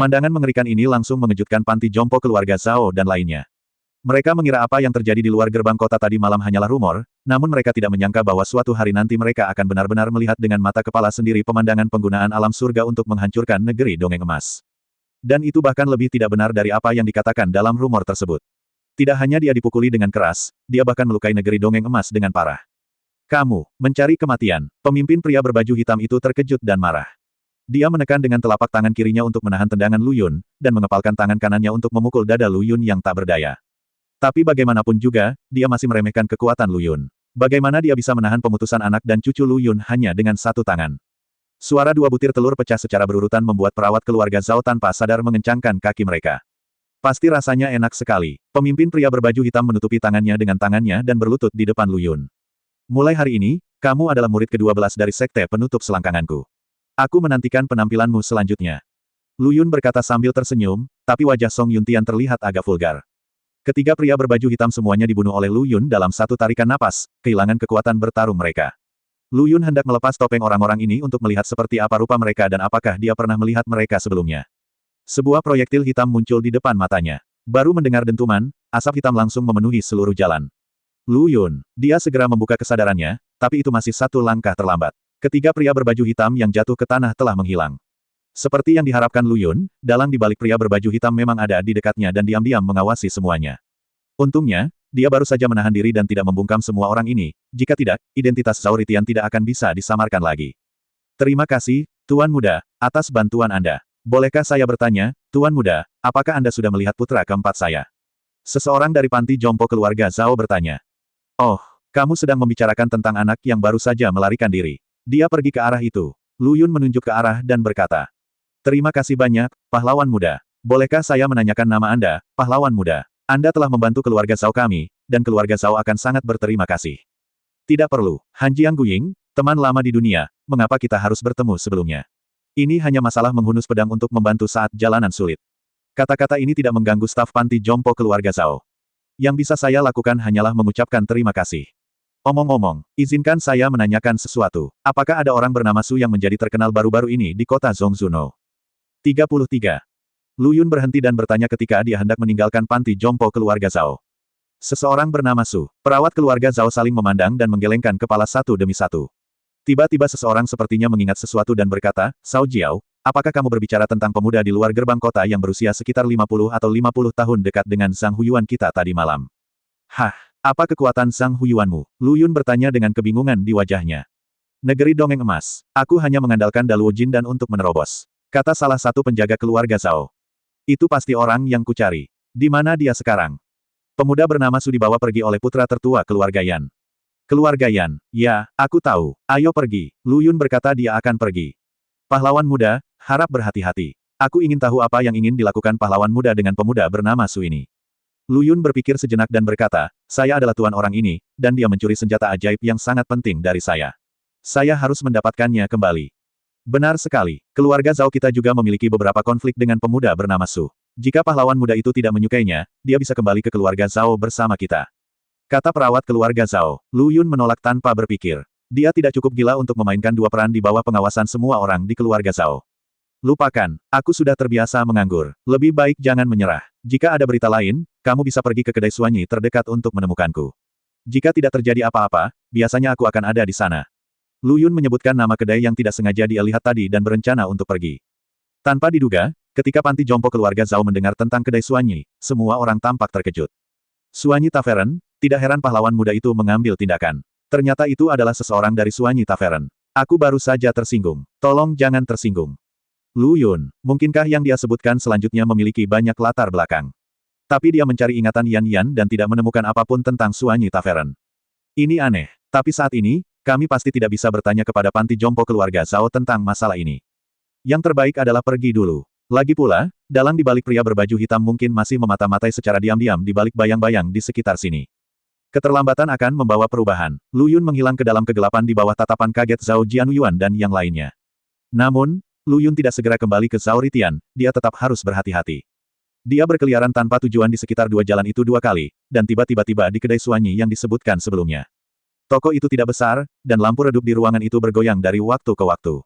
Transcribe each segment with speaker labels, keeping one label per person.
Speaker 1: Pemandangan mengerikan ini langsung mengejutkan panti jompo keluarga Zhao dan lainnya. Mereka mengira apa yang terjadi di luar gerbang kota tadi malam hanyalah rumor, namun mereka tidak menyangka bahwa suatu hari nanti mereka akan benar-benar melihat dengan mata kepala sendiri pemandangan penggunaan alam surga untuk menghancurkan negeri dongeng emas. Dan itu bahkan lebih tidak benar dari apa yang dikatakan dalam rumor tersebut. Tidak hanya dia dipukuli dengan keras, dia bahkan melukai negeri dongeng emas dengan parah. Kamu, mencari kematian. Pemimpin pria berbaju hitam itu terkejut dan marah. Dia menekan dengan telapak tangan kirinya untuk menahan tendangan Lu Yun, dan mengepalkan tangan kanannya untuk memukul dada Lu Yun yang tak berdaya. Tapi bagaimanapun juga, dia masih meremehkan kekuatan Lu Yun. Bagaimana dia bisa menahan pemutusan anak dan cucu Lu Yun hanya dengan satu tangan? Suara dua butir telur pecah secara berurutan membuat perawat keluarga Zhao tanpa sadar mengencangkan kaki mereka. Pasti rasanya enak sekali. Pemimpin pria berbaju hitam menutupi tangannya dengan tangannya dan berlutut di depan Lu Yun. Mulai hari ini, kamu adalah murid ke-12 dari sekte penutup selangkanganku. Aku menantikan penampilanmu selanjutnya. Lu Yun berkata sambil tersenyum, tapi wajah Song Yuntian terlihat agak vulgar. Ketiga pria berbaju hitam semuanya dibunuh oleh Lu Yun dalam satu tarikan napas, kehilangan kekuatan bertarung mereka. Lu Yun hendak melepas topeng orang-orang ini untuk melihat seperti apa rupa mereka dan apakah dia pernah melihat mereka sebelumnya. Sebuah proyektil hitam muncul di depan matanya. Baru mendengar dentuman, asap hitam langsung memenuhi seluruh jalan. Lu Yun, dia segera membuka kesadarannya, tapi itu masih satu langkah terlambat. Ketiga pria berbaju hitam yang jatuh ke tanah telah menghilang. Seperti yang diharapkan Lu Yun, dalang di balik pria berbaju hitam memang ada di dekatnya dan diam-diam mengawasi semuanya. Untungnya, dia baru saja menahan diri dan tidak membungkam semua orang ini, jika tidak, identitas Zhao Ritian tidak akan bisa disamarkan lagi. Terima kasih, Tuan Muda, atas bantuan Anda. Bolehkah saya bertanya, Tuan Muda, apakah Anda sudah melihat putra keempat saya? Seseorang dari panti jompo keluarga Zhao bertanya. Oh, kamu sedang membicarakan tentang anak yang baru saja melarikan diri. Dia pergi ke arah itu. Lu Yun menunjuk ke arah dan berkata. Terima kasih banyak, pahlawan muda. Bolehkah saya menanyakan nama Anda, pahlawan muda? Anda telah membantu keluarga Zhao kami, dan keluarga Zhao akan sangat berterima kasih. Tidak perlu, Han Jiangguying, teman lama di dunia, mengapa kita harus bertemu sebelumnya? Ini hanya masalah menghunus pedang untuk membantu saat jalanan sulit. Kata-kata ini tidak mengganggu staf panti jompo keluarga Zhao. Yang bisa saya lakukan hanyalah mengucapkan terima kasih. Omong-omong, izinkan saya menanyakan sesuatu. Apakah ada orang bernama Su yang menjadi terkenal baru-baru ini di kota Zhongzuno? 33. Lu Yun berhenti dan bertanya ketika dia hendak meninggalkan panti jompo keluarga Zhao. Seseorang bernama Su. Perawat keluarga Zhao saling memandang dan menggelengkan kepala satu demi satu. Tiba-tiba seseorang sepertinya mengingat sesuatu dan berkata, Cao Jiao, apakah kamu berbicara tentang pemuda di luar gerbang kota yang berusia sekitar 50 atau 50 tahun dekat dengan Zhang Huyuan kita tadi malam? Hah? Apa kekuatan Zhang Huyuanmu? Lu Yun bertanya dengan kebingungan di wajahnya. Negeri dongeng emas. Aku hanya mengandalkan Daluo Jin dan untuk menerobos. Kata salah satu penjaga keluarga Zhao. Itu pasti orang yang kucari. Di mana dia sekarang? Pemuda bernama Su dibawa pergi oleh putra tertua keluarga Yan. Keluarga Yan. Ya, aku tahu. Ayo pergi. Lu Yun berkata dia akan pergi. Pahlawan muda, harap berhati-hati. Aku ingin tahu apa yang ingin dilakukan pahlawan muda dengan pemuda bernama Su ini. Lu Yun berpikir sejenak dan berkata, saya adalah tuan orang ini, dan dia mencuri senjata ajaib yang sangat penting dari saya. Saya harus mendapatkannya kembali. Benar sekali, keluarga Zhao kita juga memiliki beberapa konflik dengan pemuda bernama Su. Jika pahlawan muda itu tidak menyukainya, dia bisa kembali ke keluarga Zhao bersama kita. Kata perawat keluarga Zhao. Lu Yun menolak tanpa berpikir. Dia tidak cukup gila untuk memainkan dua peran di bawah pengawasan semua orang di keluarga Zhao. Lupakan, aku sudah terbiasa menganggur. Lebih baik jangan menyerah. Jika ada berita lain, kamu bisa pergi ke kedai Suanyi terdekat untuk menemukanku. Jika tidak terjadi apa-apa, biasanya aku akan ada di sana. Lu Yun menyebutkan nama kedai yang tidak sengaja dia lihat tadi dan berencana untuk pergi. Tanpa diduga, ketika panti jompo keluarga Zhao mendengar tentang kedai Suanyi, semua orang tampak terkejut. Suanyi Tavern, tidak heran pahlawan muda itu mengambil tindakan. Ternyata itu adalah seseorang dari Suanyi Tavern. Aku baru saja tersinggung. Tolong jangan tersinggung. Lu Yun, mungkinkah yang dia sebutkan selanjutnya memiliki banyak latar belakang? Tapi dia mencari ingatan Yan Yan dan tidak menemukan apapun tentang Suanyi Tavern. Ini aneh. Tapi saat ini, kami pasti tidak bisa bertanya kepada panti jompo keluarga Zhao tentang masalah ini. Yang terbaik adalah pergi dulu. Lagi pula, dalang di balik pria berbaju hitam mungkin masih memata-matai secara diam-diam di balik bayang-bayang di sekitar sini. Keterlambatan akan membawa perubahan. Lu Yun menghilang ke dalam kegelapan di bawah tatapan kaget Zhao Jianyuan dan yang lainnya. Namun, Lu Yun tidak segera kembali ke Zhao Ritian, dia tetap harus berhati-hati. Dia berkeliaran tanpa tujuan di sekitar dua jalan itu dua kali, dan tiba-tiba di kedai Suanyi yang disebutkan sebelumnya. Toko itu tidak besar, dan lampu redup di ruangan itu bergoyang dari waktu ke waktu.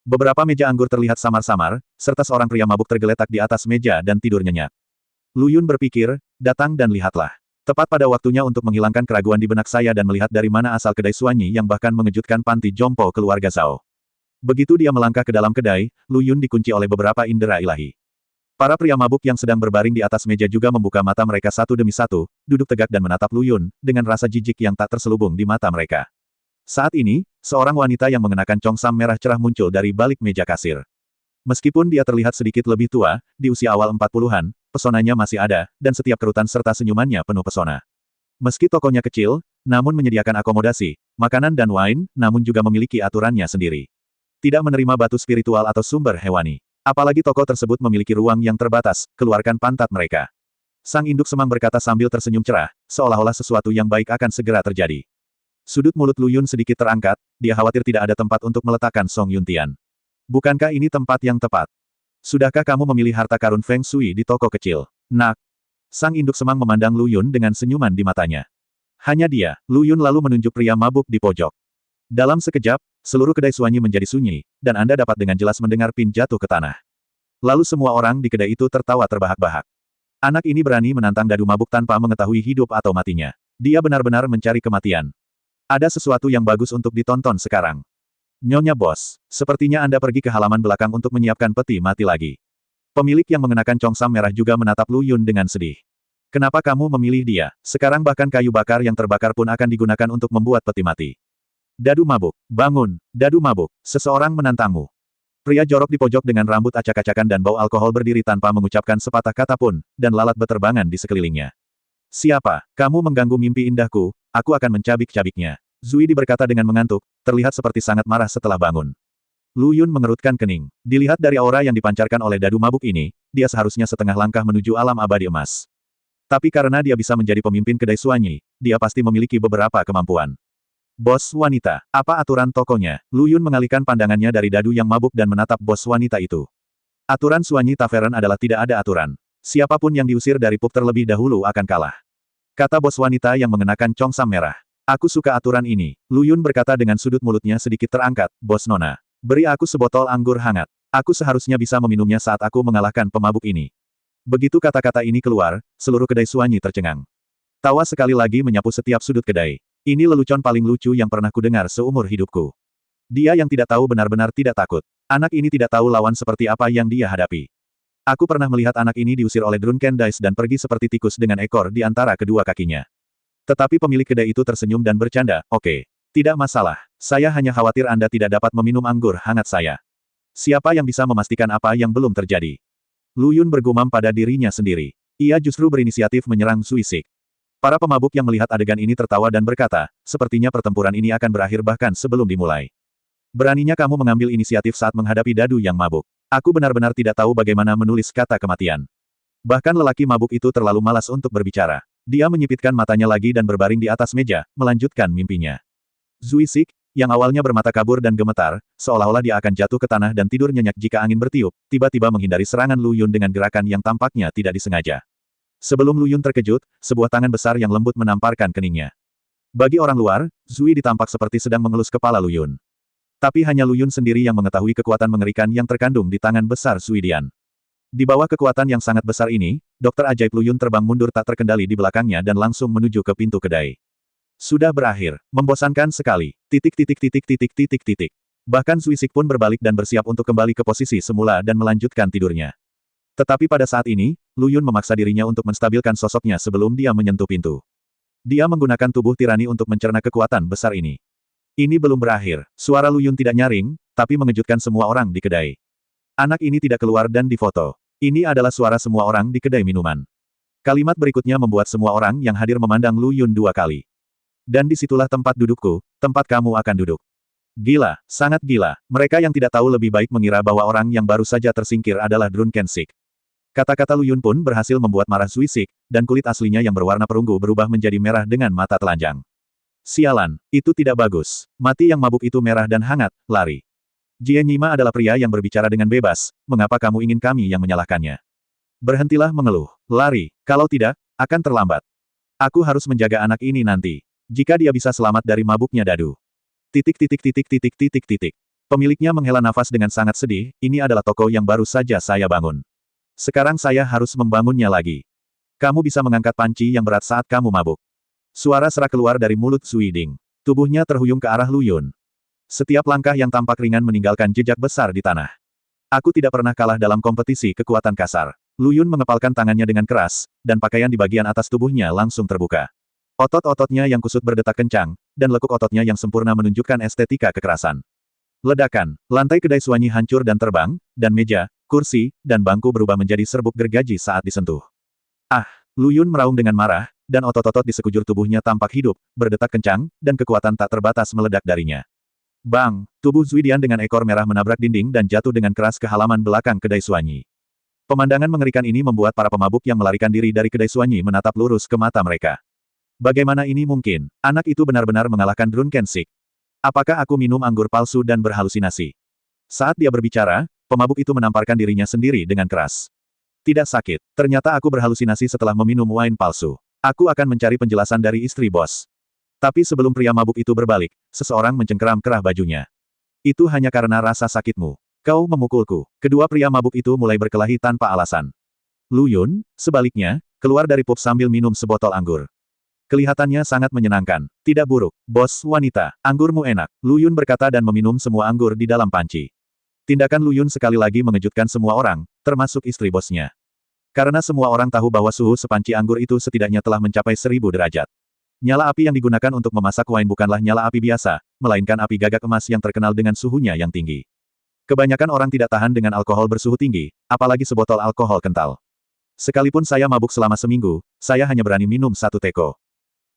Speaker 1: Beberapa meja anggur terlihat samar-samar, serta seorang pria mabuk tergeletak di atas meja dan tidur nyenyak. Lu Yun berpikir, datang dan lihatlah. Tepat pada waktunya untuk menghilangkan keraguan di benak saya dan melihat dari mana asal kedai Suanyi yang bahkan mengejutkan panti jompo keluarga Zhao. Begitu dia melangkah ke dalam kedai, Lu Yun dikunci oleh beberapa indera ilahi. Para pria mabuk yang sedang berbaring di atas meja juga membuka mata mereka satu demi satu, duduk tegak dan menatap Lu Yun, dengan rasa jijik yang tak terselubung di mata mereka. Saat ini, seorang wanita yang mengenakan congsam merah cerah muncul dari balik meja kasir. Meskipun dia terlihat sedikit lebih tua, di usia awal 40-an, pesonanya masih ada, dan setiap kerutan serta senyumannya penuh pesona. Meski tokonya kecil, namun menyediakan akomodasi, makanan dan wine, namun juga memiliki aturannya sendiri. Tidak menerima batu spiritual atau sumber hewani. Apalagi toko tersebut memiliki ruang yang terbatas, keluarkan pantat mereka. Sang induk semang berkata sambil tersenyum cerah, seolah-olah sesuatu yang baik akan segera terjadi. Sudut mulut Lu Yun sedikit terangkat, dia khawatir tidak ada tempat untuk meletakkan Song Yuntian. Bukankah ini tempat yang tepat? Sudahkah kamu memilih harta karun Feng Shui di toko kecil? Nak. Sang induk semang memandang Lu Yun dengan senyuman di matanya. Hanya dia, Lu Yun lalu menunjuk pria mabuk di pojok. Dalam sekejap, seluruh kedai Suanyi menjadi sunyi, dan Anda dapat dengan jelas mendengar pin jatuh ke tanah. Lalu semua orang di kedai itu tertawa terbahak-bahak. Anak ini berani menantang dadu mabuk tanpa mengetahui hidup atau matinya. Dia benar-benar mencari kematian. Ada sesuatu yang bagus untuk ditonton sekarang. Nyonya Bos, sepertinya Anda pergi ke halaman belakang untuk menyiapkan peti mati lagi. Pemilik yang mengenakan congsam merah juga menatap Lu Yun dengan sedih. Kenapa kamu memilih dia? Sekarang bahkan kayu bakar yang terbakar pun akan digunakan untuk membuat peti mati. Dadu mabuk, bangun, dadu mabuk, seseorang menantangmu. Pria jorok di pojok dengan rambut acak-acakan dan bau alkohol berdiri tanpa mengucapkan sepatah kata pun, dan lalat beterbangan di sekelilingnya. Siapa? Kamu mengganggu mimpi indahku, aku akan mencabik-cabiknya. Zui berkata dengan mengantuk, terlihat seperti sangat marah setelah bangun. Lu Yun mengerutkan kening. Dilihat dari aura yang dipancarkan oleh dadu mabuk ini, dia seharusnya setengah langkah menuju alam abadi emas. Tapi karena dia bisa menjadi pemimpin kedai Suanyi, dia pasti memiliki beberapa kemampuan. Bos wanita, apa aturan tokonya? Lu Yun mengalihkan pandangannya dari dadu yang mabuk dan menatap bos wanita itu. Aturan Suanyi Tavern adalah tidak ada aturan. Siapapun yang diusir dari pub terlebih dahulu akan kalah. Kata bos wanita yang mengenakan congsam merah. Aku suka aturan ini. Lu Yun berkata dengan sudut mulutnya sedikit terangkat, Bos Nona. Beri aku sebotol anggur hangat. Aku seharusnya bisa meminumnya saat aku mengalahkan pemabuk ini. Begitu kata-kata ini keluar, seluruh kedai Suanyi tercengang. Tawa sekali lagi menyapu setiap sudut kedai. Ini lelucon paling lucu yang pernah kudengar seumur hidupku. Dia yang tidak tahu benar-benar tidak takut. Anak ini tidak tahu lawan seperti apa yang dia hadapi. Aku pernah melihat anak ini diusir oleh Drunken Dice dan pergi seperti tikus dengan ekor di antara kedua kakinya. Tetapi pemilik kedai itu tersenyum dan bercanda, oke. Tidak masalah, saya hanya khawatir Anda tidak dapat meminum anggur hangat saya. Siapa yang bisa memastikan apa yang belum terjadi? Lu Yun bergumam pada dirinya sendiri. Ia justru berinisiatif menyerang Suisik. Para pemabuk yang melihat adegan ini tertawa dan berkata, sepertinya pertempuran ini akan berakhir bahkan sebelum dimulai. Beraninya kamu mengambil inisiatif saat menghadapi dadu yang mabuk. Aku benar-benar tidak tahu bagaimana menulis kata kematian. Bahkan lelaki mabuk itu terlalu malas untuk berbicara. Dia menyipitkan matanya lagi dan berbaring di atas meja, melanjutkan mimpinya. Zuisik, yang awalnya bermata kabur dan gemetar, seolah-olah dia akan jatuh ke tanah dan tidur nyenyak jika angin bertiup, tiba-tiba menghindari serangan Lu Yun dengan gerakan yang tampaknya tidak disengaja. Sebelum Lu Yun terkejut, sebuah tangan besar yang lembut menamparkan keningnya. Bagi orang luar, Zui ditampak seperti sedang mengelus kepala Lu Yun. Tapi hanya Lu Yun sendiri yang mengetahui kekuatan mengerikan yang terkandung di tangan besar Zui Dian. Di bawah kekuatan yang sangat besar ini, Dokter Ajaib Lu Yun terbang mundur tak terkendali di belakangnya dan langsung menuju ke pintu kedai. Sudah berakhir. Membosankan sekali. Titik titik titik titik titik titik. Bahkan Zuisik pun berbalik dan bersiap untuk kembali ke posisi semula dan melanjutkan tidurnya. Tetapi pada saat ini, Lu Yun memaksa dirinya untuk menstabilkan sosoknya sebelum dia menyentuh pintu. Dia menggunakan tubuh tirani untuk mencerna kekuatan besar ini. Ini belum berakhir. Suara Lu Yun tidak nyaring, tapi mengejutkan semua orang di kedai. Anak ini tidak keluar dan difoto. Ini adalah suara semua orang di kedai minuman. Kalimat berikutnya membuat semua orang yang hadir memandang Lu Yun 2 kali. Dan disitulah tempat dudukku, tempat kamu akan duduk. Gila, sangat gila. Mereka yang tidak tahu lebih baik mengira bahwa orang yang baru saja tersingkir adalah Drunken Sik. Kata-kata Lu Yun pun berhasil membuat marah Zuisik, dan kulit aslinya yang berwarna perunggu berubah menjadi merah dengan mata telanjang. Sialan, itu tidak bagus. Mati yang mabuk itu merah dan hangat, lari. Jian Yima adalah pria yang berbicara dengan bebas, mengapa kamu ingin kami yang menyalahkannya? Berhentilah mengeluh, lari, kalau tidak, akan terlambat. Aku harus menjaga anak ini nanti. Jika dia bisa selamat dari mabuknya dadu. Titik titik titik titik titik titik. Pemiliknya menghela nafas dengan sangat sedih, ini adalah toko yang baru saja saya bangun. Sekarang saya harus membangunnya lagi. Kamu bisa mengangkat panci yang berat saat kamu mabuk. Suara serak keluar dari mulut Zui Ding. Tubuhnya terhuyung ke arah Lu Yun. Setiap langkah yang tampak ringan meninggalkan jejak besar di tanah. Aku tidak pernah kalah dalam kompetisi kekuatan kasar. Lu Yun mengepalkan tangannya dengan keras, dan pakaian di bagian atas tubuhnya langsung terbuka. Otot-ototnya yang kusut berdetak kencang, dan lekuk ototnya yang sempurna menunjukkan estetika kekerasan. Ledakan, lantai kedai Suanyi hancur dan terbang, dan meja, kursi, dan bangku berubah menjadi serbuk gergaji saat disentuh. Ah! Lu Yun meraung dengan marah, dan otot-otot di sekujur tubuhnya tampak hidup, berdetak kencang, dan kekuatan tak terbatas meledak darinya. Bang! Tubuh Zuidian dengan ekor merah menabrak dinding dan jatuh dengan keras ke halaman belakang kedai Suanyi. Pemandangan mengerikan ini membuat para pemabuk yang melarikan diri dari kedai Suanyi menatap lurus ke mata mereka. Bagaimana ini mungkin? Anak itu benar-benar mengalahkan Drunken Sik. Apakah aku minum anggur palsu dan berhalusinasi? Saat dia berbicara, pemabuk itu menamparkan dirinya sendiri dengan keras. Tidak sakit. Ternyata aku berhalusinasi setelah meminum wine palsu. Aku akan mencari penjelasan dari istri bos. Tapi sebelum pria mabuk itu berbalik, seseorang mencengkeram kerah bajunya. Itu hanya karena rasa sakitmu. Kau memukulku. Kedua pria mabuk itu mulai berkelahi tanpa alasan. Lu Yun, sebaliknya, keluar dari pub sambil minum sebotol anggur. Kelihatannya sangat menyenangkan. Tidak buruk. Bos wanita, anggurmu enak. Lu Yun berkata dan meminum semua anggur di dalam panci. Tindakan Lu Yun sekali lagi mengejutkan semua orang, termasuk istri bosnya. Karena semua orang tahu bahwa suhu sepanci anggur itu setidaknya telah mencapai 1000 derajat. Nyala api yang digunakan untuk memasak wine bukanlah nyala api biasa, melainkan api gagak emas yang terkenal dengan suhunya yang tinggi. Kebanyakan orang tidak tahan dengan alkohol bersuhu tinggi, apalagi sebotol alkohol kental. Sekalipun saya mabuk selama seminggu, saya hanya berani minum 1 teko.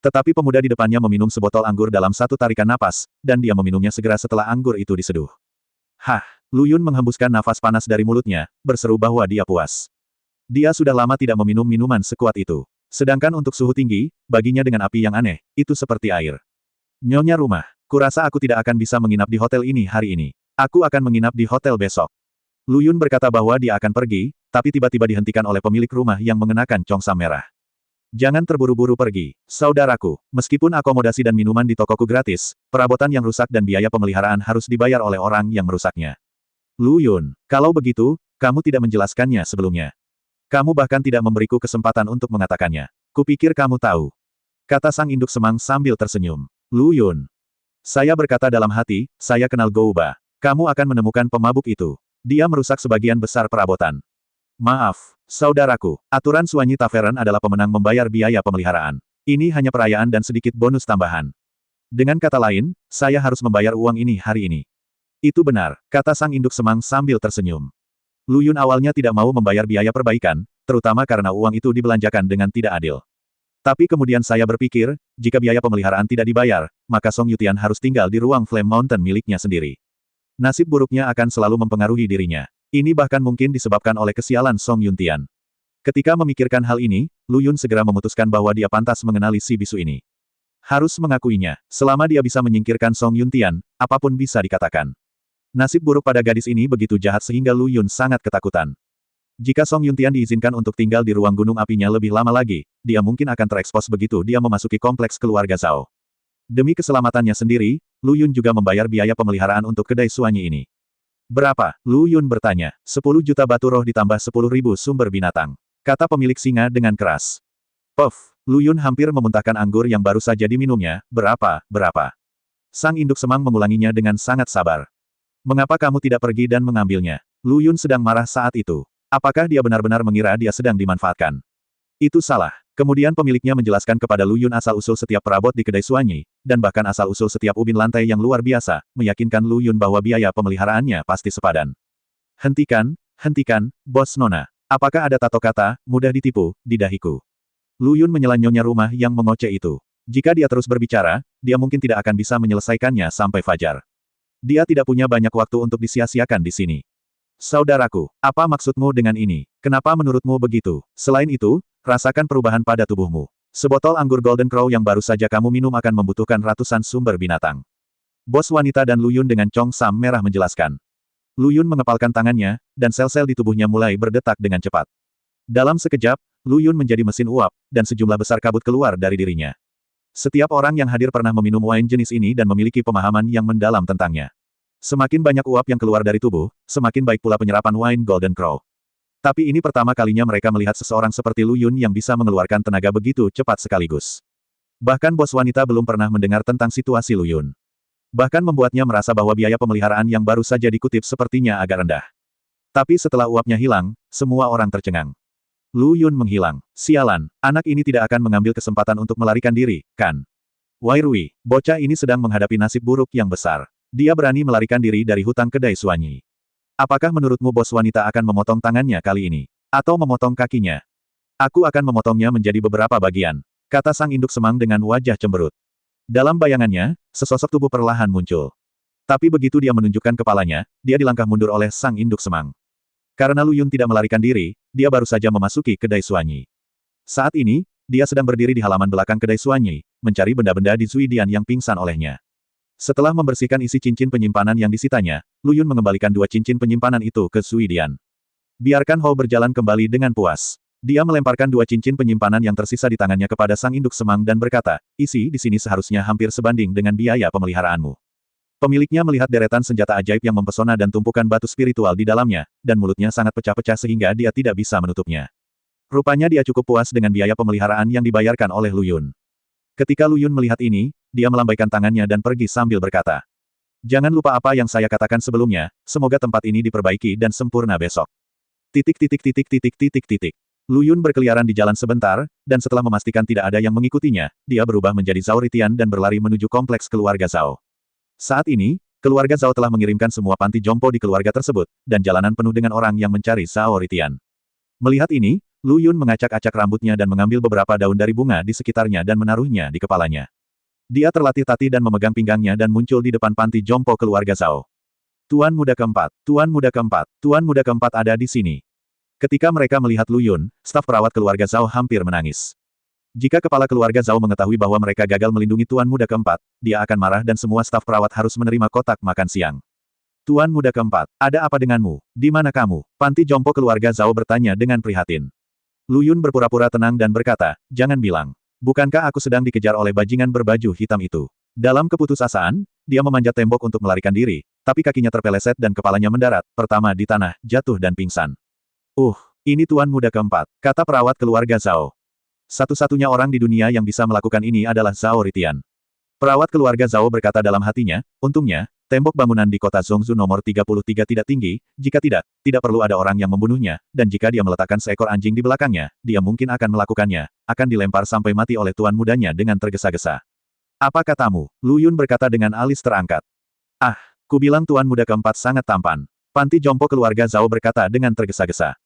Speaker 1: Tetapi pemuda di depannya meminum sebotol anggur dalam 1 tarikan napas, dan dia meminumnya segera setelah anggur itu diseduh. Hah! Lu Yun menghembuskan nafas panas dari mulutnya, berseru bahwa dia puas. Dia sudah lama tidak meminum minuman sekuat itu. Sedangkan untuk suhu tinggi, baginya dengan api yang aneh, itu seperti air. Nyonya rumah, kurasa aku tidak akan bisa menginap di hotel ini hari ini. Aku akan menginap di hotel besok. Lu Yun berkata bahwa dia akan pergi, tapi tiba-tiba dihentikan oleh pemilik rumah yang mengenakan congsam merah. Jangan terburu-buru pergi, saudaraku. Meskipun akomodasi dan minuman di tokoku gratis, perabotan yang rusak dan biaya pemeliharaan harus dibayar oleh orang yang merusaknya. Lu Yun, kalau begitu, kamu tidak menjelaskannya sebelumnya. Kamu bahkan tidak memberiku kesempatan untuk mengatakannya. Kupikir kamu tahu. Kata sang induk semang sambil tersenyum. Lu Yun. Saya berkata dalam hati, saya kenal Gouba. Kamu akan menemukan pemabuk itu. Dia merusak sebagian besar perabotan. Maaf, saudaraku. Aturan Suanyi Tavern adalah pemenang membayar biaya pemeliharaan. Ini hanya perayaan dan sedikit bonus tambahan. Dengan kata lain, saya harus membayar uang ini hari ini. Itu benar, kata sang induk semang sambil tersenyum. Lu Yun awalnya tidak mau membayar biaya perbaikan, terutama karena uang itu dibelanjakan dengan tidak adil. Tapi kemudian saya berpikir, jika biaya pemeliharaan tidak dibayar, maka Song Yutian harus tinggal di ruang Flame Mountain miliknya sendiri. Nasib buruknya akan selalu mempengaruhi dirinya. Ini bahkan mungkin disebabkan oleh kesialan Song Yuntian. Ketika memikirkan hal ini, Lu Yun segera memutuskan bahwa dia pantas mengenali si bisu ini. Harus mengakuinya, selama dia bisa menyingkirkan Song Yuntian, apapun bisa dikatakan. Nasib buruk pada gadis ini begitu jahat sehingga Lu Yun sangat ketakutan. Jika Song Yuntian diizinkan untuk tinggal di ruang gunung apinya lebih lama lagi, dia mungkin akan terekspos begitu dia memasuki kompleks keluarga Zhao. Demi keselamatannya sendiri, Lu Yun juga membayar biaya pemeliharaan untuk kedai Suanyi ini. Berapa? Lu Yun bertanya. 10 juta batu roh ditambah 10.000 sumber binatang. Kata pemilik singa dengan keras. Puff! Lu Yun hampir memuntahkan anggur yang baru saja diminumnya. Berapa? Sang induk semang mengulanginya dengan sangat sabar. Mengapa kamu tidak pergi dan mengambilnya? Lu Yun sedang marah saat itu. Apakah dia benar-benar mengira dia sedang dimanfaatkan? Itu salah. Kemudian pemiliknya menjelaskan kepada Lu Yun asal-usul setiap perabot di kedai Suanyi, dan bahkan asal-usul setiap ubin lantai yang luar biasa, meyakinkan Lu Yun bahwa biaya pemeliharaannya pasti sepadan. Hentikan, bos Nona. Apakah ada tato kata, mudah ditipu, di dahiku? Lu Yun menyela nyonya rumah yang mengoceh itu. Jika dia terus berbicara, dia mungkin tidak akan bisa menyelesaikannya sampai fajar. Dia tidak punya banyak waktu untuk disia-siakan di sini. Saudaraku, apa maksudmu dengan ini? Kenapa menurutmu begitu? Selain itu, rasakan perubahan pada tubuhmu. Sebotol anggur Golden Crow yang baru saja kamu minum akan membutuhkan ratusan sumber binatang. Bos wanita dan Lu Yun dengan congsam merah menjelaskan. Lu Yun mengepalkan tangannya, dan sel-sel di tubuhnya mulai berdetak dengan cepat. Dalam sekejap, Lu Yun menjadi mesin uap, dan sejumlah besar kabut keluar dari dirinya. Setiap orang yang hadir pernah meminum wine jenis ini dan memiliki pemahaman yang mendalam tentangnya. Semakin banyak uap yang keluar dari tubuh, semakin baik pula penyerapan wine Golden Crow. Tapi ini pertama kalinya mereka melihat seseorang seperti Lu Yun yang bisa mengeluarkan tenaga begitu cepat sekaligus. Bahkan bos wanita belum pernah mendengar tentang situasi Lu Yun. Bahkan membuatnya merasa bahwa biaya pemeliharaan yang baru saja dikutip sepertinya agak rendah. Tapi setelah uapnya hilang, semua orang tercengang. Lu Yun menghilang. Sialan, anak ini tidak akan mengambil kesempatan untuk melarikan diri, kan? Wai Rui, bocah ini sedang menghadapi nasib buruk yang besar. Dia berani melarikan diri dari hutang kedai Suanyi. Apakah menurutmu bos wanita akan memotong tangannya kali ini? Atau memotong kakinya? Aku akan memotongnya menjadi beberapa bagian, kata sang induk semang dengan wajah cemberut. Dalam bayangannya, sesosok tubuh perlahan muncul. Tapi begitu dia menunjukkan kepalanya, dia dilangkah mundur oleh sang induk semang. Karena Lu Yun tidak melarikan diri, dia baru saja memasuki kedai Suanyi. Saat ini, dia sedang berdiri di halaman belakang kedai Suanyi, mencari benda-benda di Zui Dian yang pingsan olehnya. Setelah membersihkan isi cincin penyimpanan yang disitanya, Lu Yun mengembalikan 2 cincin penyimpanan itu ke Zui Dian. Biarkan Hou berjalan kembali dengan puas. Dia melemparkan 2 cincin penyimpanan yang tersisa di tangannya kepada sang induk semang dan berkata, isi di sini seharusnya hampir sebanding dengan biaya pemeliharaanmu. Pemiliknya melihat deretan senjata ajaib yang mempesona dan tumpukan batu spiritual di dalamnya, dan mulutnya sangat pecah-pecah sehingga dia tidak bisa menutupnya. Rupanya dia cukup puas dengan biaya pemeliharaan yang dibayarkan oleh Lu Yun. Ketika Lu Yun melihat ini, dia melambaikan tangannya dan pergi sambil berkata, jangan lupa apa yang saya katakan sebelumnya, semoga tempat ini diperbaiki dan sempurna besok. Lu Yun berkeliaran di jalan sebentar, dan setelah memastikan tidak ada yang mengikutinya, dia berubah menjadi Zhao Ritian dan berlari menuju kompleks keluarga Zhao. Saat ini, keluarga Zhao telah mengirimkan semua panti jompo di keluarga tersebut, dan jalanan penuh dengan orang yang mencari Zhao Ritian. Melihat ini, Lu Yun mengacak-acak rambutnya dan mengambil beberapa daun dari bunga di sekitarnya dan menaruhnya di kepalanya. Dia terlatih-tatih dan memegang pinggangnya dan muncul di depan panti jompo keluarga Zhao. Tuan muda keempat, Tuan muda keempat, Tuan muda keempat ada di sini. Ketika mereka melihat Lu Yun, staf perawat keluarga Zhao hampir menangis. Jika kepala keluarga Zhao mengetahui bahwa mereka gagal melindungi Tuan muda keempat, dia akan marah dan semua staf perawat harus menerima kotak makan siang. Tuan muda keempat, ada apa denganmu? Di mana kamu? Panti jompo keluarga Zhao bertanya dengan prihatin. Lu Yun berpura-pura tenang dan berkata, jangan bilang. Bukankah aku sedang dikejar oleh bajingan berbaju hitam itu? Dalam keputusasaan, dia memanjat tembok untuk melarikan diri, tapi kakinya terpeleset dan kepalanya mendarat, pertama di tanah, jatuh dan pingsan. Ini Tuan muda keempat, kata perawat keluarga Zhao. Satu-satunya orang di dunia yang bisa melakukan ini adalah Zhao Ritian. Perawat keluarga Zhao berkata dalam hatinya, untungnya, tembok bangunan di kota Zhongzhou nomor 33 tidak tinggi, jika tidak, tidak perlu ada orang yang membunuhnya, dan jika dia meletakkan seekor anjing di belakangnya, dia mungkin akan melakukannya, akan dilempar sampai mati oleh tuan mudanya dengan tergesa-gesa. Apa katamu? Lu Yun berkata dengan alis terangkat. Kubilang tuan muda keempat sangat tampan. Panti jompo keluarga Zhao berkata dengan tergesa-gesa.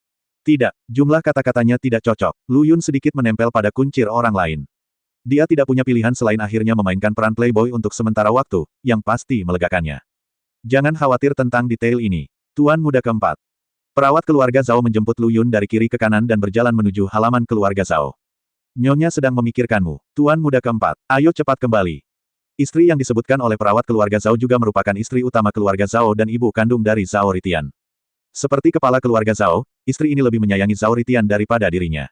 Speaker 1: Tidak, jumlah kata-katanya tidak cocok. Lu Yun sedikit menempel pada kuncir orang lain. Dia tidak punya pilihan selain akhirnya memainkan peran playboy untuk sementara waktu, yang pasti melegakannya. Jangan khawatir tentang detail ini. Tuan muda keempat. Perawat keluarga Zhao menjemput Lu Yun dari kiri ke kanan dan berjalan menuju halaman keluarga Zhao. Nyonya sedang memikirkanmu. Tuan muda keempat, ayo cepat kembali. Istri yang disebutkan oleh perawat keluarga Zhao juga merupakan istri utama keluarga Zhao dan ibu kandung dari Zhao Ritian. Seperti kepala keluarga Zhao, istri ini lebih menyayangi Zhao Ritian daripada dirinya.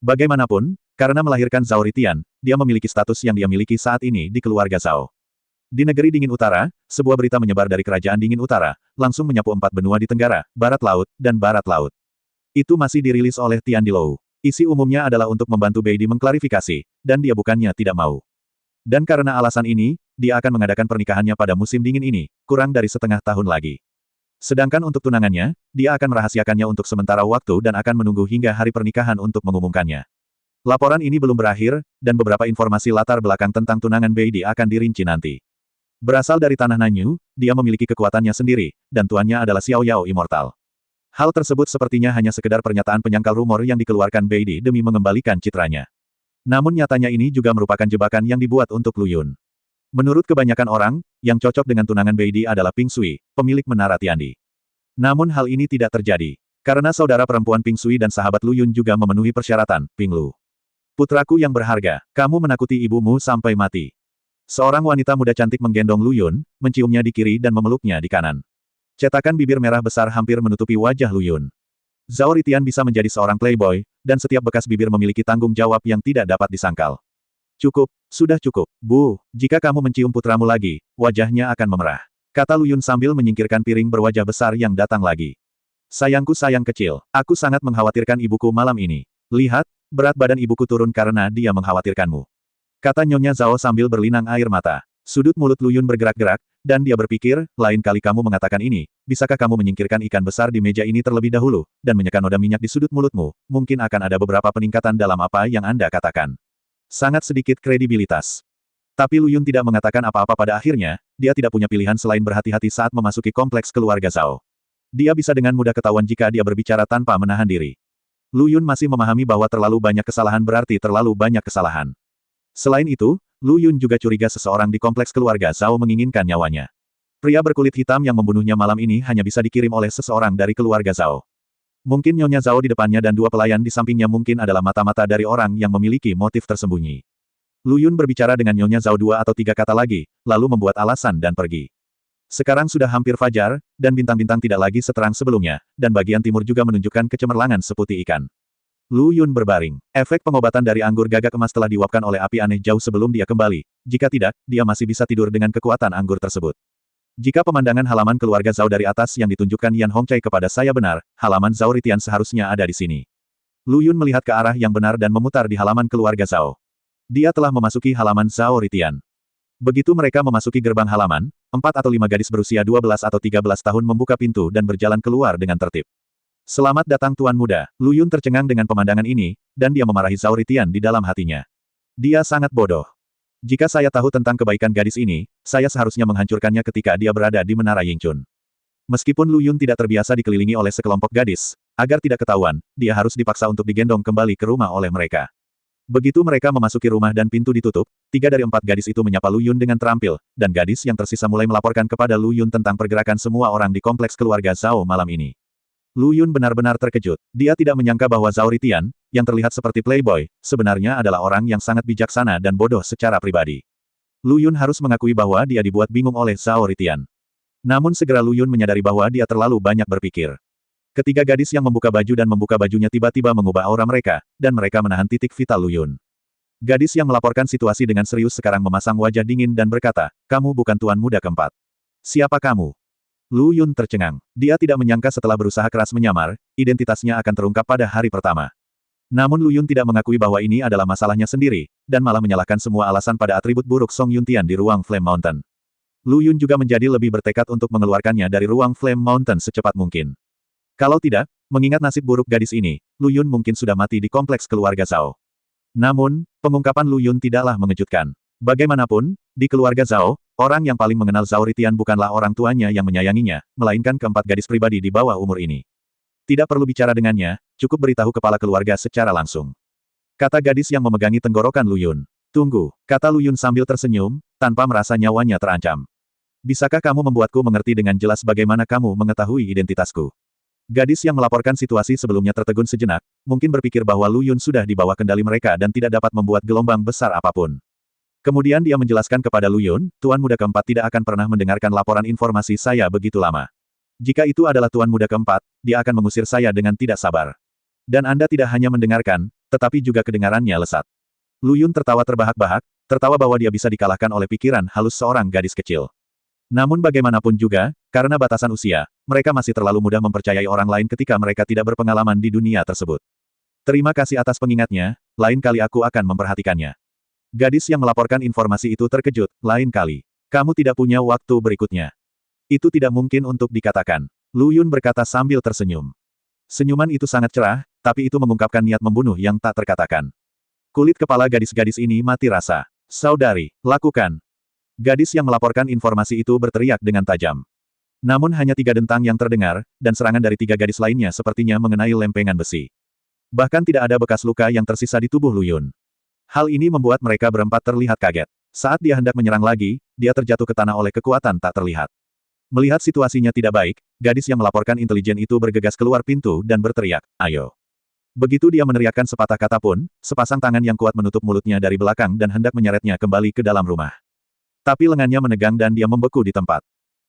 Speaker 1: Bagaimanapun, karena melahirkan Zhao Ritian, dia memiliki status yang dia miliki saat ini di keluarga Zhao. Di negeri Dingin Utara, sebuah berita menyebar dari kerajaan Dingin Utara, langsung menyapu 4 benua di Tenggara, Barat Laut, dan Barat Laut. Itu masih dirilis oleh Tian Dilou. Isi umumnya adalah untuk membantu Beidi mengklarifikasi, dan dia bukannya tidak mau. Dan karena alasan ini, dia akan mengadakan pernikahannya pada musim dingin ini, kurang dari setengah tahun lagi. Sedangkan untuk tunangannya, dia akan merahasiakannya untuk sementara waktu dan akan menunggu hingga hari pernikahan untuk mengumumkannya. Laporan ini belum berakhir, dan beberapa informasi latar belakang tentang tunangan Beidi akan dirinci nanti. Berasal dari tanah Nanyu, dia memiliki kekuatannya sendiri, dan tuannya adalah Xiao Yao Immortal. Hal tersebut sepertinya hanya sekedar pernyataan penyangkal rumor yang dikeluarkan Beidi demi mengembalikan citranya. Namun nyatanya ini juga merupakan jebakan yang dibuat untuk Lu Yun. Menurut kebanyakan orang, yang cocok dengan tunangan Beidi adalah Ping Sui, pemilik menara Tiandi. Namun hal ini tidak terjadi. Karena saudara perempuan Ping Sui dan sahabat Lu Yun juga memenuhi persyaratan, Ping Lu. Putraku yang berharga, kamu menakuti ibumu sampai mati. Seorang wanita muda cantik menggendong Lu Yun, menciumnya di kiri dan memeluknya di kanan. Cetakan bibir merah besar hampir menutupi wajah Lu Yun. Zhao Ritian bisa menjadi seorang playboy, dan setiap bekas bibir memiliki tanggung jawab yang tidak dapat disangkal. Cukup, sudah cukup, Bu, jika kamu mencium putramu lagi, wajahnya akan memerah. Kata Lu Yun sambil menyingkirkan piring berwajah besar yang datang lagi. Sayangku sayang kecil, aku sangat mengkhawatirkan ibuku malam ini. Lihat, berat badan ibuku turun karena dia mengkhawatirkanmu. Kata Nyonya Zhao sambil berlinang air mata. Sudut mulut Lu Yun bergerak-gerak, dan dia berpikir, lain kali kamu mengatakan ini, bisakah kamu menyingkirkan ikan besar di meja ini terlebih dahulu, dan menyeka noda minyak di sudut mulutmu, mungkin akan ada beberapa peningkatan dalam apa yang Anda katakan. Sangat sedikit kredibilitas. Tapi Lu Yun tidak mengatakan apa-apa pada akhirnya, dia tidak punya pilihan selain berhati-hati saat memasuki kompleks keluarga Zhao. Dia bisa dengan mudah ketahuan jika dia berbicara tanpa menahan diri. Lu Yun masih memahami bahwa terlalu banyak kesalahan berarti terlalu banyak kesalahan. Selain itu, Lu Yun juga curiga seseorang di kompleks keluarga Zhao menginginkan nyawanya. Pria berkulit hitam yang membunuhnya malam ini hanya bisa dikirim oleh seseorang dari keluarga Zhao. Mungkin Nyonya Zhao di depannya dan dua pelayan di sampingnya mungkin adalah mata-mata dari orang yang memiliki motif tersembunyi. Lu Yun berbicara dengan Nyonya Zhao 2 atau 3 kata lagi, lalu membuat alasan dan pergi. Sekarang sudah hampir fajar, dan bintang-bintang tidak lagi seterang sebelumnya, dan bagian timur juga menunjukkan kecemerlangan seputih ikan. Lu Yun berbaring. Efek pengobatan dari anggur gagak emas telah diuapkan oleh api aneh jauh sebelum dia kembali. Jika tidak, dia masih bisa tidur dengan kekuatan anggur tersebut. Jika pemandangan halaman keluarga Zhao dari atas yang ditunjukkan Yan Hongcai kepada saya benar, halaman Zhao Ritian seharusnya ada di sini. Lu Yun melihat ke arah yang benar dan memutar di halaman keluarga Zhao. Dia telah memasuki halaman Zhao Ritian. Begitu mereka memasuki gerbang halaman, 4 atau 5 gadis berusia 12 atau 13 tahun membuka pintu dan berjalan keluar dengan tertib. Selamat datang Tuan Muda. Lu Yun tercengang dengan pemandangan ini, dan dia memarahi Zhao Ritian di dalam hatinya. Dia sangat bodoh. Jika saya tahu tentang kebaikan gadis ini, saya seharusnya menghancurkannya ketika dia berada di Menara Yingchun. Meskipun Lu Yun tidak terbiasa dikelilingi oleh sekelompok gadis, agar tidak ketahuan, dia harus dipaksa untuk digendong kembali ke rumah oleh mereka. Begitu mereka memasuki rumah dan pintu ditutup, 3 dari 4 gadis itu menyapa Lu Yun dengan terampil, dan gadis yang tersisa mulai melaporkan kepada Lu Yun tentang pergerakan semua orang di kompleks keluarga Zhao malam ini. Lu Yun benar-benar terkejut. Dia tidak menyangka bahwa Zhao Ritian, yang terlihat seperti playboy, sebenarnya adalah orang yang sangat bijaksana dan bodoh secara pribadi. Lu Yun harus mengakui bahwa dia dibuat bingung oleh Zhao Ritian. Namun segera Lu Yun menyadari bahwa dia terlalu banyak berpikir. Ketiga gadis yang membuka baju dan membuka bajunya tiba-tiba mengubah aura mereka, dan mereka menahan titik vital Lu Yun. Gadis yang melaporkan situasi dengan serius sekarang memasang wajah dingin dan berkata, "Kamu bukan Tuan Muda keempat. Siapa kamu?" Lu Yun tercengang. Dia tidak menyangka setelah berusaha keras menyamar, identitasnya akan terungkap pada hari pertama. Namun Lu Yun tidak mengakui bahwa ini adalah masalahnya sendiri, dan malah menyalahkan semua alasan pada atribut buruk Song Yuntian di ruang Flame Mountain. Lu Yun juga menjadi lebih bertekad untuk mengeluarkannya dari ruang Flame Mountain secepat mungkin. Kalau tidak, mengingat nasib buruk gadis ini, Lu Yun mungkin sudah mati di kompleks keluarga Zhao. Namun, pengungkapan Lu Yun tidaklah mengejutkan. Bagaimanapun, di keluarga Zhao, orang yang paling mengenal Zhao Ritian bukanlah orang tuanya yang menyayanginya, melainkan keempat gadis pribadi di bawah umur ini. Tidak perlu bicara dengannya, cukup beritahu kepala keluarga secara langsung. Kata gadis yang memegangi tenggorokan Lu Yun. Tunggu, kata Lu Yun sambil tersenyum, tanpa merasa nyawanya terancam. Bisakah kamu membuatku mengerti dengan jelas bagaimana kamu mengetahui identitasku? Gadis yang melaporkan situasi sebelumnya tertegun sejenak, mungkin berpikir bahwa Lu Yun sudah di bawah kendali mereka dan tidak dapat membuat gelombang besar apapun. Kemudian dia menjelaskan kepada Lu Yun, Tuan Muda keempat tidak akan pernah mendengarkan laporan informasi saya begitu lama. Jika itu adalah Tuan Muda keempat, dia akan mengusir saya dengan tidak sabar. Dan Anda tidak hanya mendengarkan, tetapi juga kedengarannya lesat. Lu Yun tertawa terbahak-bahak, tertawa bahwa dia bisa dikalahkan oleh pikiran halus seorang gadis kecil. Namun bagaimanapun juga, karena batasan usia, mereka masih terlalu mudah mempercayai orang lain ketika mereka tidak berpengalaman di dunia tersebut. Terima kasih atas pengingatnya, lain kali aku akan memperhatikannya. Gadis yang melaporkan informasi itu terkejut, lain kali. Kamu tidak punya waktu berikutnya. Itu tidak mungkin untuk dikatakan. Lu Yun berkata sambil tersenyum. Senyuman itu sangat cerah, tapi itu mengungkapkan niat membunuh yang tak terkatakan. Kulit kepala gadis-gadis ini mati rasa. Saudari, lakukan. Gadis yang melaporkan informasi itu berteriak dengan tajam. Namun hanya 3 dentang yang terdengar, dan serangan dari 3 gadis lainnya sepertinya mengenai lempengan besi. Bahkan tidak ada bekas luka yang tersisa di tubuh Lu Yun. Hal ini membuat mereka berempat terlihat kaget. Saat dia hendak menyerang lagi, dia terjatuh ke tanah oleh kekuatan tak terlihat. Melihat situasinya tidak baik, gadis yang melaporkan intelijen itu bergegas keluar pintu dan berteriak, "Ayo!" Begitu dia meneriakkan sepatah kata pun, sepasang tangan yang kuat menutup mulutnya dari belakang dan hendak menyeretnya kembali ke dalam rumah. Tapi lengannya menegang dan dia membeku di tempat.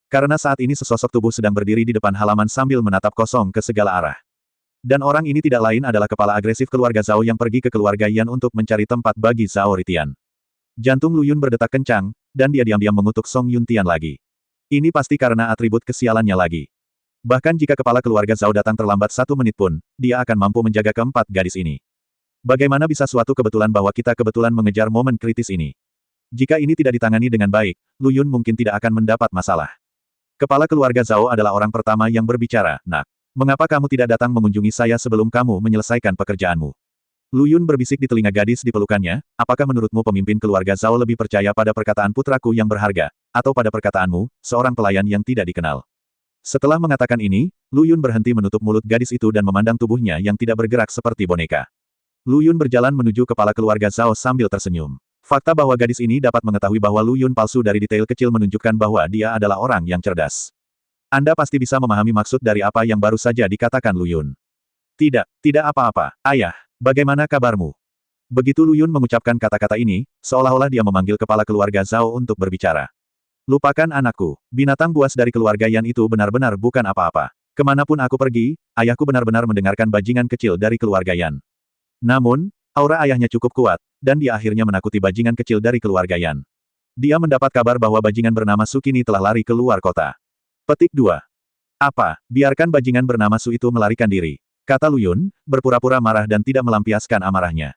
Speaker 1: Karena saat ini sesosok tubuh sedang berdiri di depan halaman sambil menatap kosong ke segala arah. Dan orang ini tidak lain adalah kepala agresif keluarga Zhao yang pergi ke keluarga Yan untuk mencari tempat bagi Zhao Ritian. Jantung Lu Yun berdetak kencang, dan dia diam-diam mengutuk Song Yuntian lagi. Ini pasti karena atribut kesialannya lagi. Bahkan jika kepala keluarga Zhao datang terlambat 1 menit pun, dia akan mampu menjaga keempat gadis ini. Bagaimana bisa suatu kebetulan bahwa kita kebetulan mengejar momen kritis ini? Jika ini tidak ditangani dengan baik, Lu Yun mungkin tidak akan mendapat masalah. Kepala keluarga Zhao adalah orang pertama yang berbicara, "Nak, mengapa kamu tidak datang mengunjungi saya sebelum kamu menyelesaikan pekerjaanmu?" Lu Yun berbisik di telinga gadis di pelukannya, "Apakah menurutmu pemimpin keluarga Zhao lebih percaya pada perkataan putraku yang berharga, atau pada perkataanmu, seorang pelayan yang tidak dikenal?" Setelah mengatakan ini, Lu Yun berhenti menutup mulut gadis itu dan memandang tubuhnya yang tidak bergerak seperti boneka. Lu Yun berjalan menuju kepala keluarga Zhao sambil tersenyum. Fakta bahwa gadis ini dapat mengetahui bahwa Lu Yun palsu dari detail kecil menunjukkan bahwa dia adalah orang yang cerdas. Anda pasti bisa memahami maksud dari apa yang baru saja dikatakan Lu Yun. Tidak, tidak apa-apa, ayah. Bagaimana kabarmu? Begitu Lu Yun mengucapkan kata-kata ini, seolah-olah dia memanggil kepala keluarga Zhao untuk berbicara. Lupakan anakku, binatang buas dari keluarga Yan itu benar-benar bukan apa-apa. Kemanapun aku pergi, ayahku benar-benar mendengarkan bajingan kecil dari keluarga Yan. Namun, aura ayahnya cukup kuat, dan dia akhirnya menakuti bajingan kecil dari keluarga Yan. Dia mendapat kabar bahwa bajingan bernama Su kini telah lari keluar kota. Petik 2. Apa, biarkan bajingan bernama Su itu melarikan diri. Kata Lu Yun, berpura-pura marah dan tidak melampiaskan amarahnya.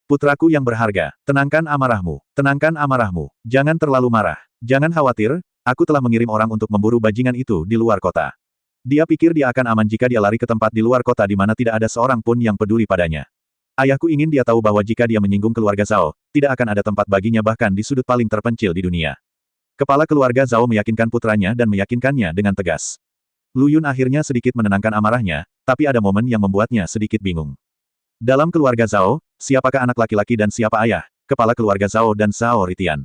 Speaker 1: Putraku yang berharga, tenangkan amarahmu, jangan terlalu marah, jangan khawatir, aku telah mengirim orang untuk memburu bajingan itu di luar kota. Dia pikir dia akan aman jika dia lari ke tempat di luar kota di mana tidak ada seorang pun yang peduli padanya. Ayahku ingin dia tahu bahwa jika dia menyinggung keluarga Zhao, tidak akan ada tempat baginya bahkan di sudut paling terpencil di dunia. Kepala keluarga Zhao meyakinkan putranya dan meyakinkannya dengan tegas. Lu Yun akhirnya sedikit menenangkan amarahnya, tapi ada momen yang membuatnya sedikit bingung. Dalam keluarga Zhao, siapakah anak laki-laki dan siapa ayah, kepala keluarga Zhao dan Zhao Ritian?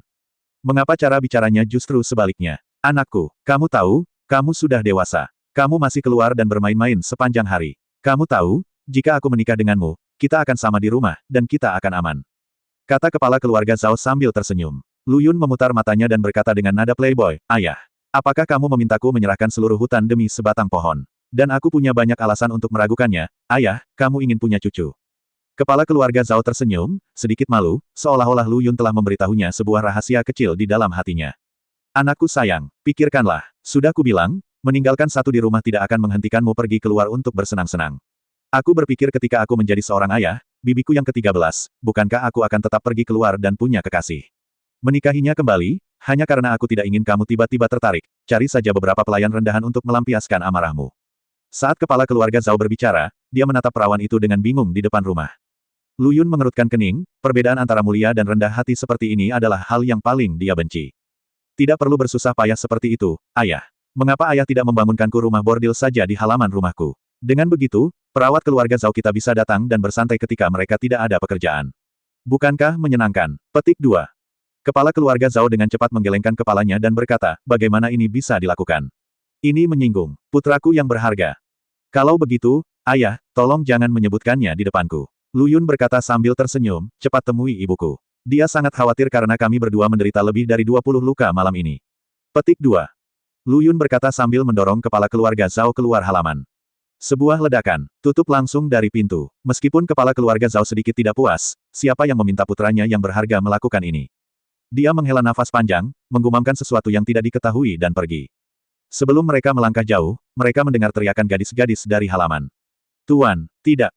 Speaker 1: Mengapa cara bicaranya justru sebaliknya? Anakku, kamu tahu, kamu sudah dewasa. Kamu masih keluar dan bermain-main sepanjang hari. Kamu tahu, jika aku menikah denganmu, kita akan sama di rumah, dan kita akan aman. Kata kepala keluarga Zhao sambil tersenyum. Lu Yun memutar matanya dan berkata dengan nada playboy, "Ayah, apakah kamu memintaku menyerahkan seluruh hutan demi sebatang pohon? Dan aku punya banyak alasan untuk meragukannya, ayah, kamu ingin punya cucu." Kepala keluarga Zhao tersenyum, sedikit malu, seolah-olah Lu Yun telah memberitahunya sebuah rahasia kecil di dalam hatinya. "Anakku sayang, pikirkanlah, sudah kubilang, meninggalkan satu di rumah tidak akan menghentikanmu pergi keluar untuk bersenang-senang. Aku berpikir ketika aku menjadi seorang ayah, bibiku yang ke-13, bukankah aku akan tetap pergi keluar dan punya kekasih? Menikahinya kembali, hanya karena aku tidak ingin kamu tiba-tiba tertarik, cari saja beberapa pelayan rendahan untuk melampiaskan amarahmu." Saat kepala keluarga Zhao berbicara, dia menatap perawan itu dengan bingung di depan rumah. Lu Yun mengerutkan kening, perbedaan antara mulia dan rendah hati seperti ini adalah hal yang paling dia benci. Tidak perlu bersusah payah seperti itu, ayah. Mengapa ayah tidak membangunkanku rumah bordil saja di halaman rumahku? Dengan begitu, perawat keluarga Zhao kita bisa datang dan bersantai ketika mereka tidak ada pekerjaan. Bukankah menyenangkan? Petik 2. Kepala keluarga Zhao dengan cepat menggelengkan kepalanya dan berkata, bagaimana ini bisa dilakukan? Ini menyinggung putraku yang berharga. Kalau begitu, ayah, tolong jangan menyebutkannya di depanku. Lu Yun berkata sambil tersenyum, cepat temui ibuku. Dia sangat khawatir karena kami berdua menderita lebih dari 20 luka malam ini. Petik 2. Lu Yun berkata sambil mendorong kepala keluarga Zhao keluar halaman. Sebuah ledakan, tutup langsung dari pintu. Meskipun kepala keluarga Zhao sedikit tidak puas, siapa yang meminta putranya yang berharga melakukan ini? Dia menghela nafas panjang, menggumamkan sesuatu yang tidak diketahui dan pergi. Sebelum mereka melangkah jauh, mereka mendengar teriakan gadis-gadis dari halaman. Tuan, tidak,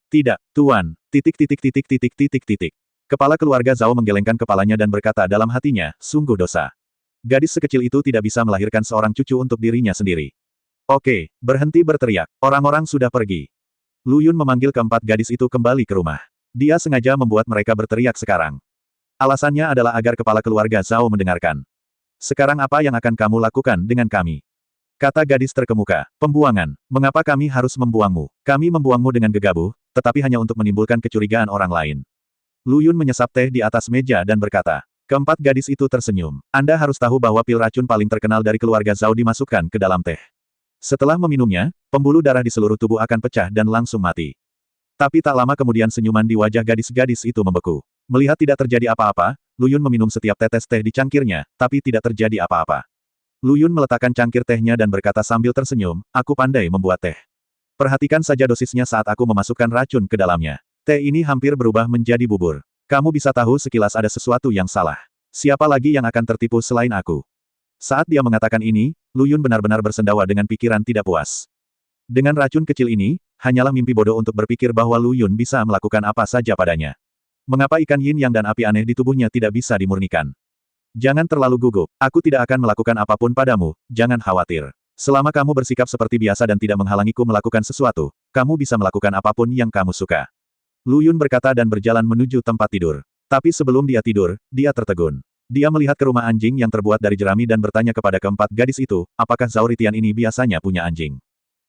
Speaker 1: Tuan, titik. Kepala keluarga Zhao menggelengkan kepalanya dan berkata dalam hatinya, sungguh dosa. Gadis sekecil itu tidak bisa melahirkan seorang cucu untuk dirinya sendiri. Oke, berhenti berteriak, orang-orang sudah pergi. Lu Yun memanggil keempat gadis itu kembali ke rumah. Dia sengaja membuat mereka berteriak sekarang. Alasannya adalah agar kepala keluarga Zhao mendengarkan. Sekarang apa yang akan kamu lakukan dengan kami? Kata gadis terkemuka, pembuangan. Mengapa kami harus membuangmu? Kami membuangmu dengan gegabah, tetapi hanya untuk menimbulkan kecurigaan orang lain. Lu Yun menyesap teh di atas meja dan berkata. Keempat gadis itu tersenyum. Anda harus tahu bahwa pil racun paling terkenal dari keluarga Zhao dimasukkan ke dalam teh. Setelah meminumnya, pembuluh darah di seluruh tubuh akan pecah dan langsung mati. Tapi tak lama kemudian senyuman di wajah gadis-gadis itu membeku. Melihat tidak terjadi apa-apa, Lu Yun meminum setiap tetes teh di cangkirnya, tapi tidak terjadi apa-apa. Lu Yun meletakkan cangkir tehnya dan berkata sambil tersenyum, aku pandai membuat teh. Perhatikan saja dosisnya saat aku memasukkan racun ke dalamnya. Teh ini hampir berubah menjadi bubur. Kamu bisa tahu sekilas ada sesuatu yang salah. Siapa lagi yang akan tertipu selain aku? Saat dia mengatakan ini, Lu Yun benar-benar bersendawa dengan pikiran tidak puas. Dengan racun kecil ini, hanyalah mimpi bodoh untuk berpikir bahwa Lu Yun bisa melakukan apa saja padanya. Mengapa ikan yin yang dan api aneh di tubuhnya tidak bisa dimurnikan? Jangan terlalu gugup, aku tidak akan melakukan apapun padamu, jangan khawatir. Selama kamu bersikap seperti biasa dan tidak menghalangiku melakukan sesuatu, kamu bisa melakukan apapun yang kamu suka. Lu Yun berkata dan berjalan menuju tempat tidur. Tapi sebelum dia tidur, dia tertegun. Dia melihat ke rumah anjing yang terbuat dari jerami dan bertanya kepada keempat gadis itu, apakah Zauritian ini biasanya punya anjing?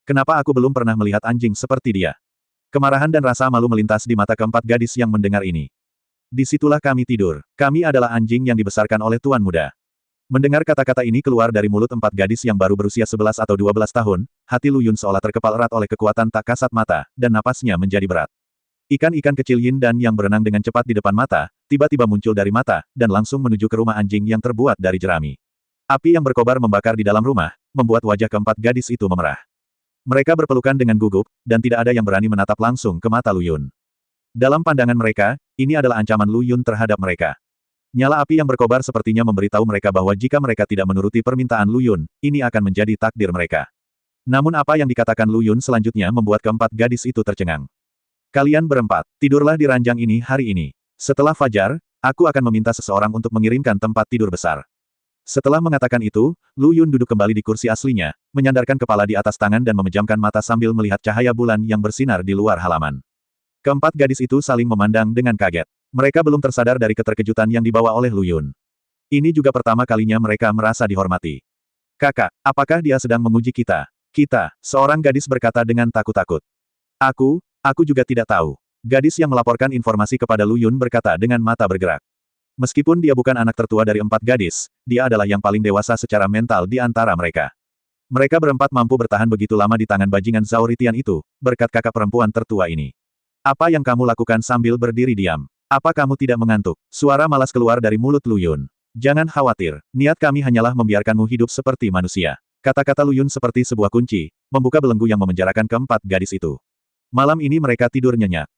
Speaker 1: Kenapa aku belum pernah melihat anjing seperti dia? Kemarahan dan rasa malu melintas di mata keempat gadis yang mendengar ini. Disitulah kami tidur. Kami adalah anjing yang dibesarkan oleh Tuan Muda. Mendengar kata-kata ini keluar dari mulut empat gadis yang baru berusia 11 atau 12 tahun, hati Lu Yun seolah terkepal erat oleh kekuatan tak kasat mata, dan napasnya menjadi berat. Ikan-ikan kecil yin dan yang berenang dengan cepat di depan mata, tiba-tiba muncul dari mata, dan langsung menuju ke rumah anjing yang terbuat dari jerami. Api yang berkobar membakar di dalam rumah, membuat wajah keempat gadis itu memerah. Mereka berpelukan dengan gugup, dan tidak ada yang berani menatap langsung ke mata Lu Yun. Dalam pandangan mereka, ini adalah ancaman Lu Yun terhadap mereka. Nyala api yang berkobar sepertinya memberitahu mereka bahwa jika mereka tidak menuruti permintaan Lu Yun, ini akan menjadi takdir mereka. Namun apa yang dikatakan Lu Yun selanjutnya membuat keempat gadis itu tercengang. Kalian berempat, tidurlah di ranjang ini hari ini. Setelah fajar, aku akan meminta seseorang untuk mengirimkan tempat tidur besar. Setelah mengatakan itu, Lu Yun duduk kembali di kursi aslinya, menyandarkan kepala di atas tangan dan memejamkan mata sambil melihat cahaya bulan yang bersinar di luar halaman. Keempat gadis itu saling memandang dengan kaget. Mereka belum tersadar dari keterkejutan yang dibawa oleh Lu Yun. Ini juga pertama kalinya mereka merasa dihormati. Kakak, apakah dia sedang menguji kita? Kita, seorang gadis berkata dengan takut-takut. Aku juga tidak tahu. Gadis yang melaporkan informasi kepada Lu Yun berkata dengan mata bergerak. Meskipun dia bukan anak tertua dari empat gadis, dia adalah yang paling dewasa secara mental di antara mereka. Mereka berempat mampu bertahan begitu lama di tangan bajingan Zauritian itu, berkat kakak perempuan tertua ini. Apa yang kamu lakukan sambil berdiri diam? Apa kamu tidak mengantuk? Suara malas keluar dari mulut Lu Yun. Jangan khawatir, niat kami hanyalah membiarkanmu hidup seperti manusia. Kata-kata Lu Yun seperti sebuah kunci, membuka belenggu yang memenjarakan keempat gadis itu. Malam ini mereka tidur nyenyak.